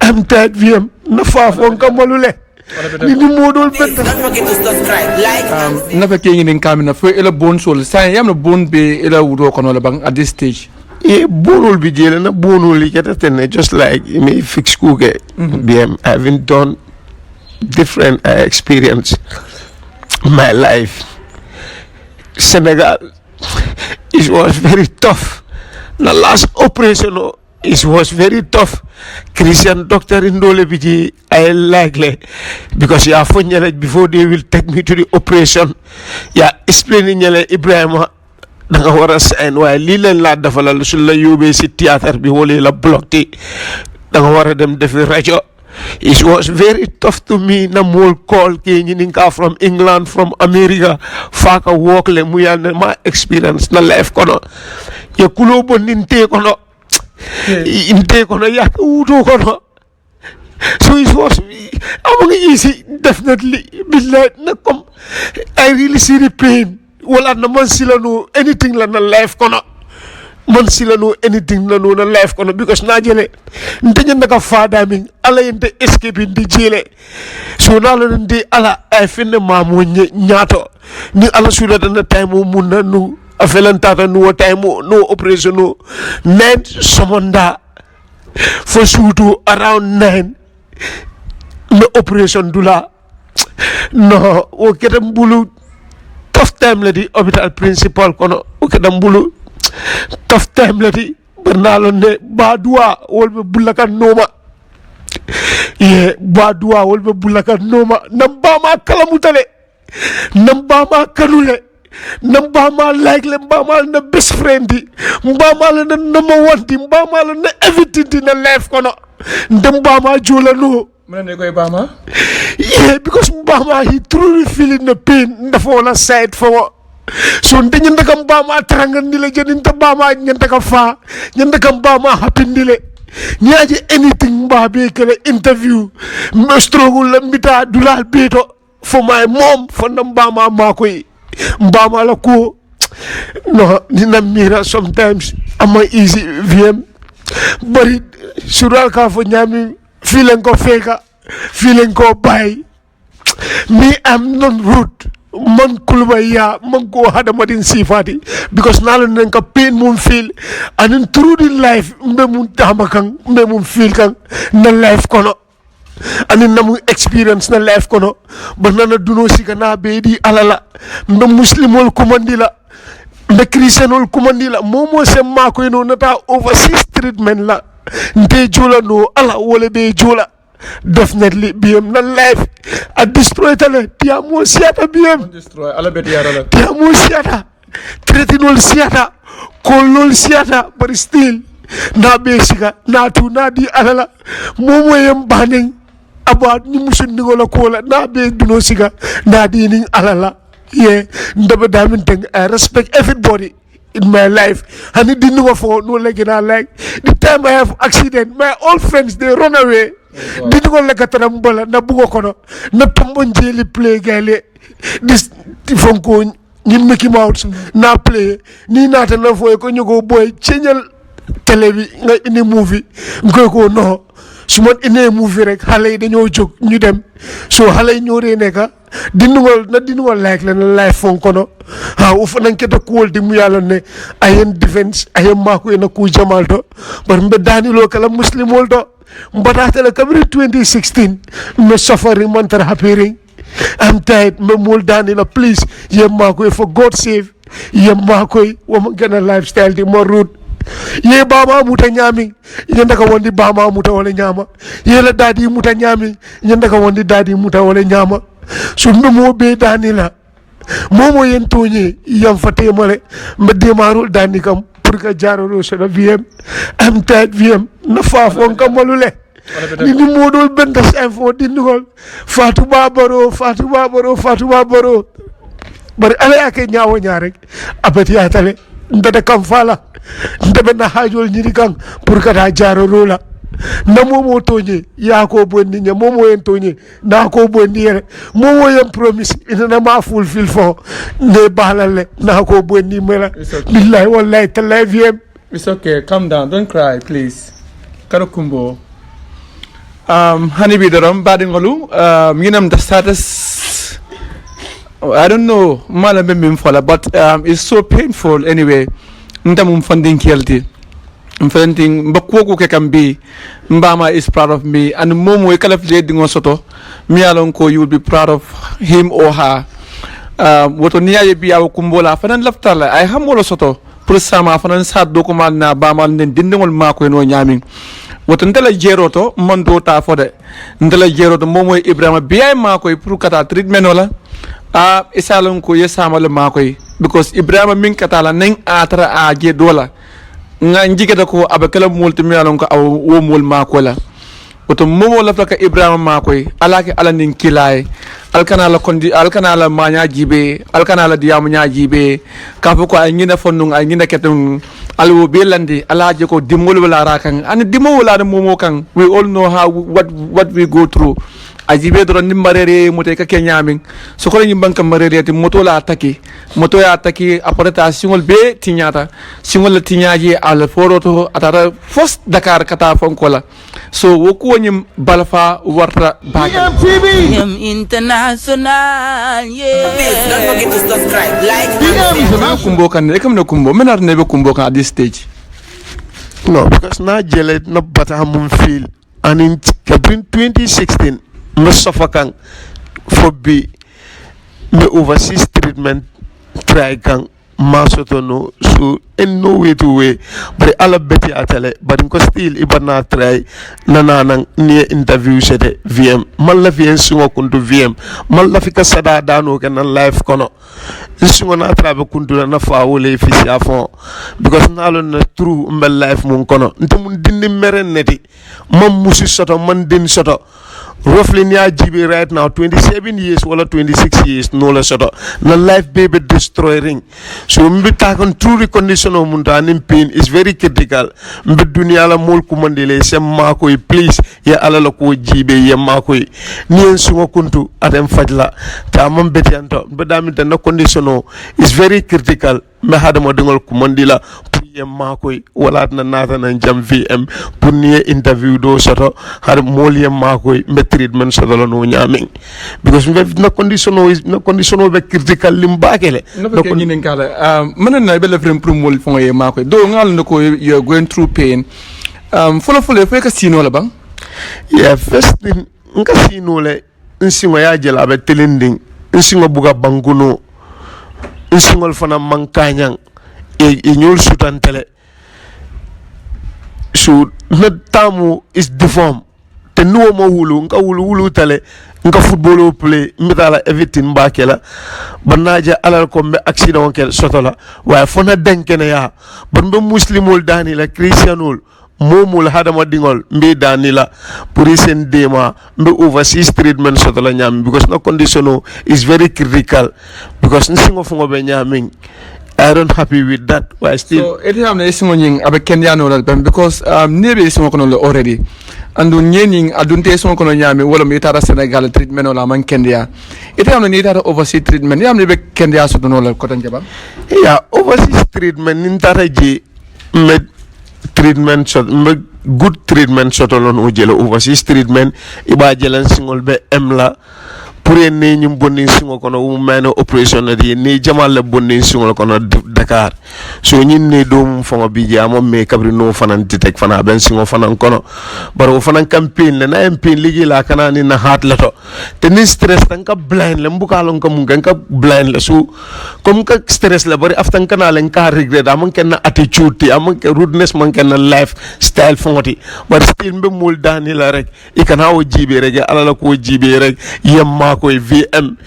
I'm tired VM na fafon kamalule ni modol bet Don't forget to subscribe, like, na fe kengi nin kamina fo ela bon sol sa yam no bon be ela wudo kono la bang at this stage bonol bi jele na bonol li kata ten just like me fix kuge BM I haven't done different experience my life Senegal it was very tough the last operation it was very tough Christian doctor in Dole biji I likely because ya fonyele before they will take me to the operation ya explaining nyele Ebrima da nga wara sign waaye lii leen laa defalal su la yóbbee si théâtre bi wala la bloqué da nga war a dem defi rajo it was very tough to me na mool call ke ñininka from England from America faka work le mu yande ma experience na life kono ye kulo bon ninte kono inte kono yak wuto kono so it was among easy definitely billahi na come I really see the pain wala na man sila no anything la na life kono man sila no anything la no na life kono because na jele ndenya ndaka fada min ala yente escape ndi jele so na la ndi ala ay finne mamo nyaato ni ala sula na time mun na nu afelan tata nu time no operation no nine somonda for sutu around 9 no operation dula no o ketam bulu tough time la di hôpital principal kono o kedam bulu tough time la di bernalo ne badua wolbe bulaka noma ye badua wolbe bulaka noma nambama kalamutale nambama kanule nambama like le mbama na best friend di mbama na number 1 di mbama na everything in the life kono ndambama jola no yeah, because Mbama he truly feeling the pain the fall side for so ndenya ndaka Mbama trangan ndile jeninta Mbama nyantaka fa nyantaka Mbama happy ndile nyaje anything Mbabe kele interview me struggle la mbita dulal beto for my mom for Mbama makoy Mbama la ko no nina mira sometimes ama easy VM bari sural ka fo nyami feeling ko feka feeling ko bay me I'm not rude man kulba ya man ko hada madin sifati because nalo nen ka pain mum feel and in through the life mbe mum tamakan mbe mum feel kan na life kono and in namu experience na life kono banana duno sika na beedi alala mbe muslimol kumandila mbe christianol kumandila momo semma ko no nata overseas treatment la nte jola no ala wole be jola definitely BM na life a destroy tale tia mo siata BM destroy ala bet yarala tia mo siata tretinol siata kolol siata but still na besiga na tu na di alala momo yem banen about ni musun ni gola kola na be duno siga na di ni alala yeah ndaba damin teng I respect everybody in my life and it didn't go for no like in like the time I have accident my old friends they run away didn't go like a tarambola na bugo kono na tombonjeli play gale this fonko ni Mickey Mouse na play ni nata na foy ko ñugo boy cheñal télé bi nga indi movie ngoy ko no suma indi movie rek xalé yi dañoo jog ñu dem so xalé yi ñoo re neka dinugol like la life fonko no ha o fanan keto kool di mu yalla ne ayen defense ayen mako na ku jamal to bar mbe dani lo kala muslimol to mbata la kabri 2016 me suffering montar happening I'm tired me mul dani la please yem mako for God save yem mako wo ma gëna lifestyle di mo route ye bama muta nyami yenda ka wondi bama muta wala nyama ye la dadi muta nyami yenda ka wondi dadi muta wala nyama so mo be dani la momo yen toñi yam faté male mbe demarul dani kam pour que jaroro so da VM am tight VM na fafon kam malule ni modol bendas info di ngol Fatou Babaro bari ala ake nyaawo ñaarek abati ya tale ndada kam fala ndebe na hajol ñiri kan pour que da jaroro la na momo toñi ya ko bonni nya momo yen toñi na ko bonni yere momo yen promise ina ma fulfill fo ne balale na ko bonni mela billahi wallahi tallahi VM it's okay calm down don't cry please Karakumbo Hani bidaram badingolu minam the status I don't know malam bim fola but it's so painful anyway ndamum funding kelti funding mbakwo ke kambi mbama is proud of me and momo e kala fle dingo soto mi alon ko you will be proud of him or her woto niya ye biya kumbola fanan laftala ay hamolo soto pour sama fanan sa document na bamal nen dindingol mako no nyamin woto ndela jeroto mondo ta fode ndela jeroto momo Ebrima Beyai mako pour kata treatment wala isalon ko yesama le mako because Ebrima min kata la nen atra a je dola nga njigata ko abakala multi mi alon ko aw wo mul mako la woto momo la faka Ebrima mako alake ala nin kilay alkana la kondi alkana la manya jibe alkana la diamu nya jibe kafu ko ay ngina fonnung ay ngina ketum alwo be landi alaje ko dimol wala rakan an dimo wala momo kan we all know how what we go through ajibe do nimbarere mote ka kenyamin so ko nyim banka marere ti moto la moto ya attaquer après singol be tinyata singol la tinyaji al foroto atara first Dakar kata fonkola so woku nyim balfa warta bagal international yeah don't forget to subscribe like kumbo kan e kam na kumbo menar nebe kumbo kan at this stage no because na jele na bata mum feel and in 2016 Mustafa Kang for be me overseas treatment try kang masoto no so in no way to way but ala beti atale but ko still ibana try nana ni interview sete VM malla fi en sungo kuntu VM malla fi ka sada dano kan live kono sungo na trabe kuntu na faawole fi afon because nalo na true mbel live mun kono ntum dindi meren neti mam musi soto man din soto roughly near GB right now 27 years wala 26 years no la soto na life baby destroying so mbi takon true condition o munta nim pain is very critical mbi dunia la mol kumandele sem mako please ya ala la ko GB ya mako ni en sungo kuntu atem fajla ta mam betianto mbi dami tan condition o is very critical me hadamo dingol kumandila mako wala na nata na jam VM pour ni interview do soto har molium mako be treatment soto no nyaming because na condition be critical lim bakele no ko nyinen kala manan na be le frem pour mol fon ye mako do ngal ko you going through pain folo fe ka sino la bang yeah first thing nka sino le nsingo ya jela be telending nsingo buga banguno nsingol fana mankanyang e ñol sutantele so na tamu is deform te nuwo mo wulu nka wulu tale nka football play mitala everything bakela banaja alal ko be accident kel sotola wa fona denkene ya ban be muslimul dani la christianul momul hadama dingol mbi danila pour sen dema mbi overseas treatment sotola nyam because no condition is very critical because nsingo fungo be nyaming I don't happy with that. But still, so it have na singo nying abe Kenya no la because nebe singo kono already and nying adunte singo kono nyame wala mi tara Senegal treatment wala man Kenya it have na ni tara overseas treatment yam nebe Kenya so no la ko tan jaba yeah overseas treatment nin tara je med treatment shot good treatment shot on o jelo overseas treatment iba jelan singol be emla pour ne ñum bonni singo kono wu meno operation di ni jamal la bonni singo kono Dakar so ñin ne do mum fongo bi jamo me kabri no fanan ditek fana ben singo fanan kono baro fanan campaign le na campaign ligi la kana ni na hat la to te ni stress tan ka blind le mbuka lon ka mun ka blind la so comme ka stress la bari aftan kana len ka regret am ken na attitude am ken rudeness man ken na life style fongoti bar still be mul dani la rek e kana o jibe rek ala la ko jibe rek yemma koy VM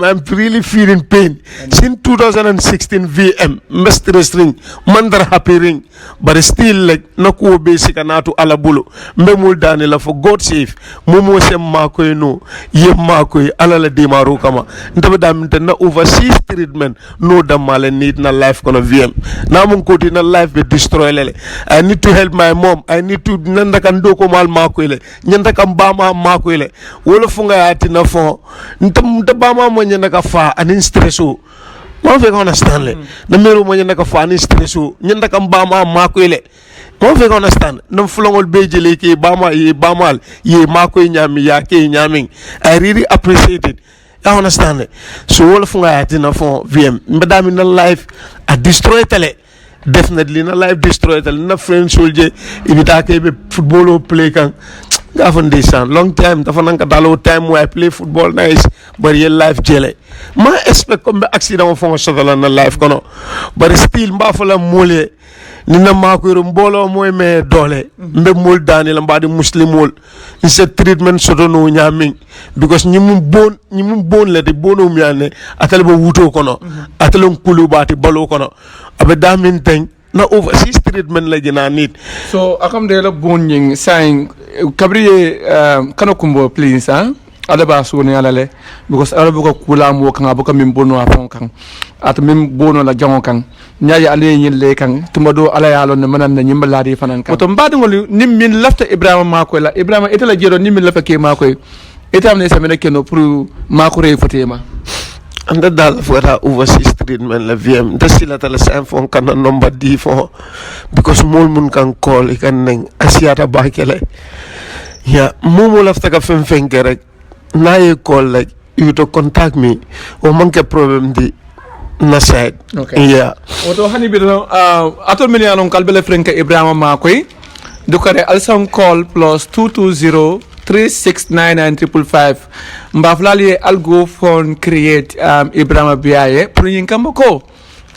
I'm really feeling pain since 2016 VM stress ring mandar happy ring but still like nako basic anatu ala bulu mbemul dani la for God save momo sem makoy no yem makoy ala la demaru kama ndabe dam na overseas treatment no damale need na life kono VM na mun ko na life be destroy lele I need to help my mom I need to nanda kan do ko mal makoy le nyanda kam bama makoy le wala funga yati na fo ntam bama mo nyanda ka fa anin stresso ma fe ko understand le na mero mo nyanda ka fa anin stresso nyanda kam bama makoy le mo fe understand no fulongol bejele ke bamal ye makoy nyami ya ke nyaming. I really appreciate it. I understand it. So all of my atina for VM madam in life I destroy tele definitely na life destroy tele na friend soldier ibita ke be football play kan gafan desan long time dafa nanka dalo time where I play football nice but your life jele ma expect comme accident fo sotala na life kono but still mba fa la mole nina makoyro mbolo moy me dole mbe mol dani la mbadi muslimol in set treatment soto no nyaming because ñimum bon la de bono miane atal bo wuto kono atalon kulu bati balo kono abe damin teng na overseas treatment la jina nit so akam de la bon ñing saying kabriye kana kumbo please ada ba so ni alale because ala buka kula mo kan abuka min bono afon kan at min bono la jango kan nyaaya ale yin le kan tumado ala yalo ne manan ne nyimbala di fanan kan to mbadi ngol nim min lafta Ibrima mako la Ibrima etala jero nim min lafta ke mako etam ne samene keno pour mako re fotema anda dal fora overseas treatment la VM da sila tala sam fon kan number D for because mol mun kan call ikan neng asiata bakele ya momo lafta ka fem rek na ye call like you to contact me o manke problem di na side yeah oto hani bido atol mini alon kalbele frenka Ibrima makoy do kare alsam call plus 220 369955 mbaflali algo phone create Ebrima Beyai pour yin kamko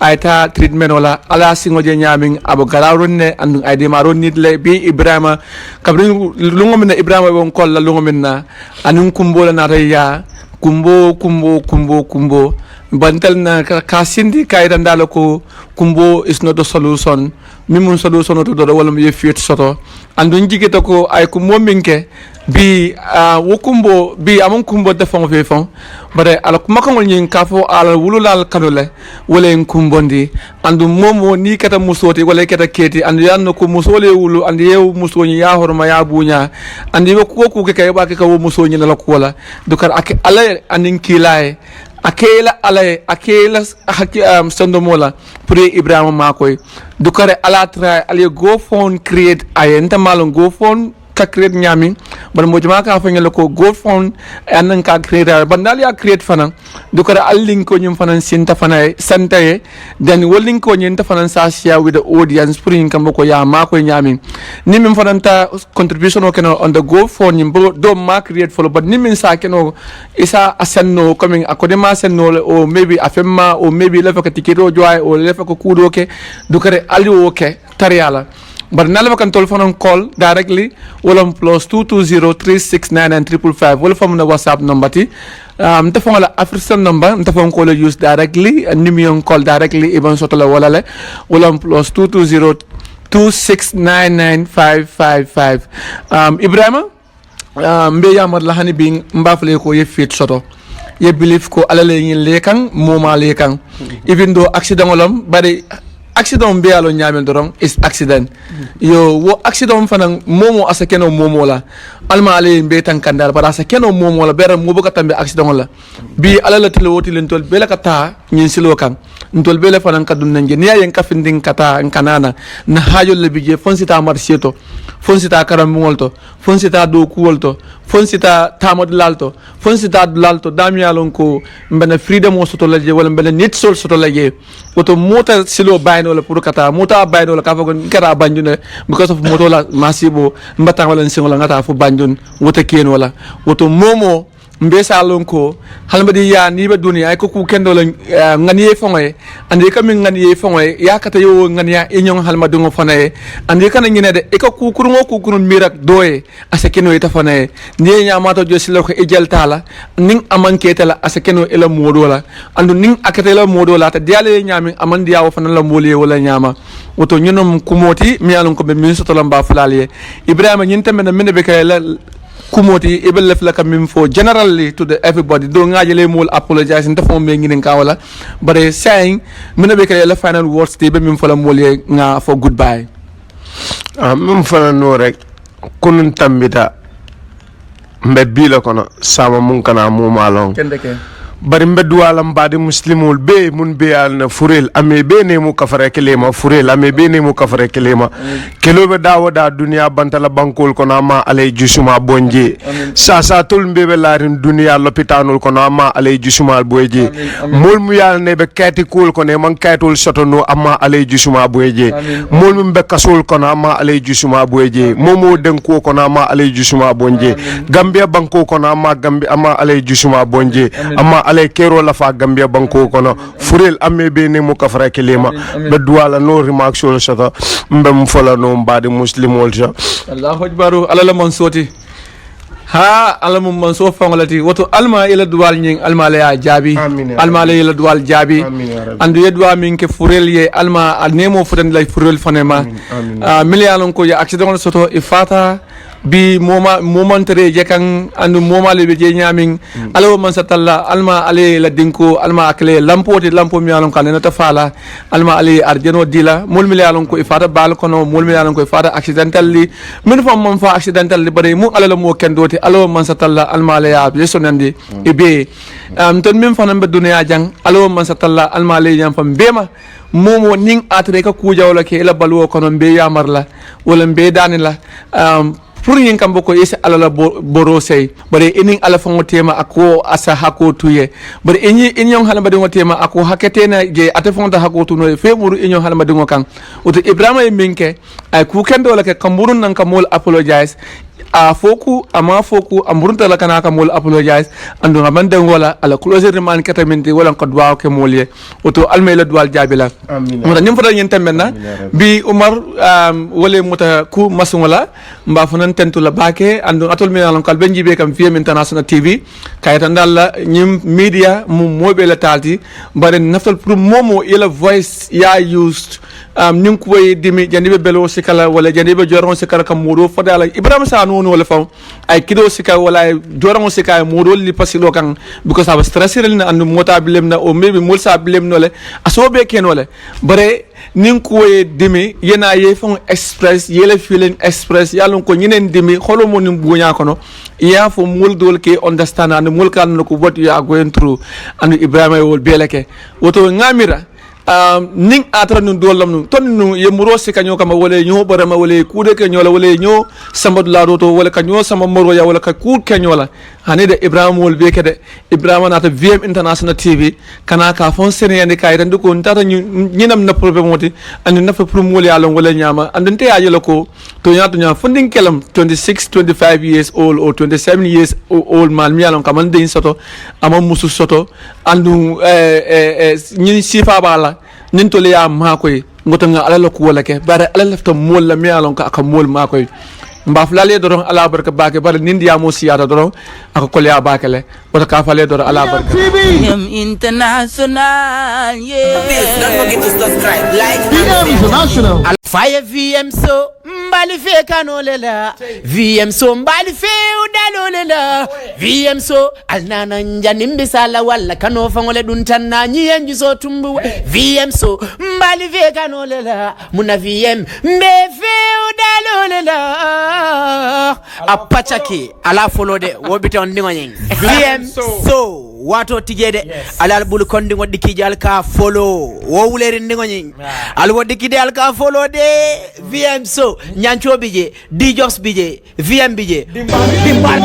aita treatment wala ala singo je nyaming abo garawronne andu ayde maro nidle bi Ibrima kabri lungo minna Ibrima won kolla lungo minna anun kumbo la nataya kumbo bantal na ka sindi kayda ndalo ko kumbo is not the solution mimun solution to do wala mi fit soto andu jigita ko ay ko mominke bi wo kumbo bi amon kumbo defon fe fon bare ala kuma ko nyin ka fo ala wululal kanole wala en kumbondi andu momo ni kata musoti wala kata keti andu yanno ko musole wulu andu yew musoni ya horma ya bunya andu ko ko ke kay ba ke ko musoni la ko wala dukar ak ala anin kilay akela alay akela sando mola pour Ibrima makoy dukare ala tra ali go phone create ayenta malon go phone ka create nyami ban mo jama ka fanyel ko go phone anan ka create ban dal ya create fana dukare al link ko nyum fana sinta fana santaye den wolling ko nyenta fana sa share with the audience pour yin kam ko ya makoy nyami ni min fana ta contribution o keno on the go phone nyim do ma create follow but ni min sa keno isa asenno coming akodema senno o maybe afemma o maybe lefa ka tikiro joy o lefa ko kudo ke dukare ali o ke tariala but nalama kan telephone call directly wala plus 220369955 wala from the WhatsApp number ti mtafon la African number mtafon call use directly nimion call directly even soto la wala le wala plus 22026995555 Ibrima mbe yamar la hani bing mbafle ko ye fit soto ye believe ko alale yin lekan moma lekan even though accident olam bari accident be alo nyamel dorong is accident yo wo accident fanan momo asakeno momo la alma ale be tan kandal para asakeno momo la bera mo boka tambe accident la bi alala tele woti len tol bela kata nyin silo kan ntol bela fanan kadun nanje niya yen kafinding kata kanana na hajo le bije fonsita marsieto fonsita karam molto fonsita do kuolto fonsita tamod lalto fonsita lalto damialon ko mbena freedom o soto laje wala mbena net sol soto laje woto mota silo bayno la pour kata mota bayno la ka fagon kara banjune because of moto la masibo mbata wala singola ngata fu banjun woto ken wala woto momo mbesa lonko halmadi ya ni ba duniya ay ko ku kendo la ngani fongoy andi kam ngani fongoy ya kata yo ngani ya enyon halmadi ngo fonaye andi kan ngine de e ko ku kurun mirak doye asakeno ita fonaye ni nya mato jo silo ko ejel tala ning amanke tala asakeno ela modola andu ning akata la modola ta diale nyami amandi ya wofana la moliye wala nyama woto nyonom kumoti mi alon ko be min soto lamba fulaliye Ibrima nyinte men be kay la kumoti ibel lef la kam for generally to the everybody do ngajele mol apologize nta fo me ngin ka wala but saying mena be kay la final words te be mim fo la mol ye nga for goodbye mim fana no rek kunun tambita mbe bila kono sama mun kana mo malon kendeke bari mbedduwalam mbadi muslimol be mun be alna furel ame be ne mu kafare kelema furel ame be ne mu kafare kelema kelobe dawoda dunia bantala bankol kono ama alay jusuma bonje sa tol mbebe larin dunia lopitanol kono ama alay jusuma boyje mol mu yal ne be kati kul kono man katol sotono ama alay jusuma boyje mol mu be kasol kono ama alay jusuma boyje momo denko kono ama alay jusuma bonje gambia banko kono ama gambia ama alay jusuma bonje ama alay kero la fa gambia banko kono furel amme be ne mu kafara kelema be duwala no remark sur sata mbem fola no mbadi muslimol ja Allahu akbar ala la mansoti ha ala mum manso fangolati woto alma ila duwal nying alma la ya jabi alma la ila duwal jabi andu yedwa min ke furel ye alma nemo fudan lay furel fanema miliyalon ko ya accident soto ifata bi momentere je kan andu momale be je nyamin alaw man satalla alma ale la dinko alma akle lampo mi alon kan na tafala alma ale arjeno dila mul mi alon ko ifata bal kono mul mi alon ko ifata accidentally min fam man fa accidentally bare mu alala mo ken doti alaw man satalla alma ale ya be sonandi ibe ton min fanam be dunya jang alaw man satalla alma ale yam fam bema momo ning atre ka kujawla ke la balwo kono be yamarla wala be danila pour yin kam boko yesi alala boro sey bare enin ala fango tema ako asa hako tuye bare enyi enyon hala badingo tema ako haketena je ate fonta hako tuno fe muru enyon hala badingo kan oto Ibrima minke ay ku kendo la ke kamburun nan kamol apologize a foku ama foku amburunta la kana kamol apologize andu ngabande ngola ala closer man kataminti wala ko dwa ke molye oto almela dwal jabila mo nyum fota yen tembenna bi Umar wala muta ku masungala mba funan tentu la bake andu atol mi alon kal benji be kam VM International TV kayta dalla nyim media mu mobe la talti bare naftal pour momo ila voice ya used nim ko dimi jandibe belo sikala wala jandibe joron sikala kam modo fadala Ibrima sa no wala faw ay kido sika wala joron sika modo li pasilo kan because I was stressing na andu mota bilem na o maybe mol sa bilem no le asobe ken wala bare nin ko dimi yena ye fon express yele feeling express yalon ko nyinen dimi xolo mo nim buña kono ya fo mul dol ke understand and mul kan ko what you are going through and Ibrima wol beleke woto ngamira ning atra nun dolam nun ton nu yemuro se kanyo kama wole nyo barama wole kude ke nyola wole nyo sambad la roto wole kanyo sama moro ya wole ka ku ke nyola hanide Ibrima wol be kede Ibrima nata VM International TV kana ka fon sene yande kay tan ko tata nyinam na problème moti and na fa pour mol ya lon wole nyama and te ya ko to nyato nya funding kelam 26 25 years old or 27 years old man mi alon kaman de soto ama musu soto andu nyin sifa bala nin to le ya ma koy ngoto nga ala ko wala ke bare ala lafta mol la mi alon ka mol ma koy mbaf la le doron ala barka baake bare nin dia mo siyata doron aka ko le ya baake le wata ka fa le doron ala barka International, yeah. Please don't forget to subscribe, like, International. Fire VM so mbali fe kanolela VM so mbali fe udalolela VM so alnana njani mbisala wala kano fangole duntana nyiyenju so tumbu VM so mbali fe kanolela muna VM mbe fe udalolela apachaki ala follow de wobite on ndingo nyeng VM so wato tijede alal bul kondi ngodi kijal ka follow wo wuleri ndingo nyeng al wodi kidal ka follow de VM so nyancho bije dijos bije VM bije dimbal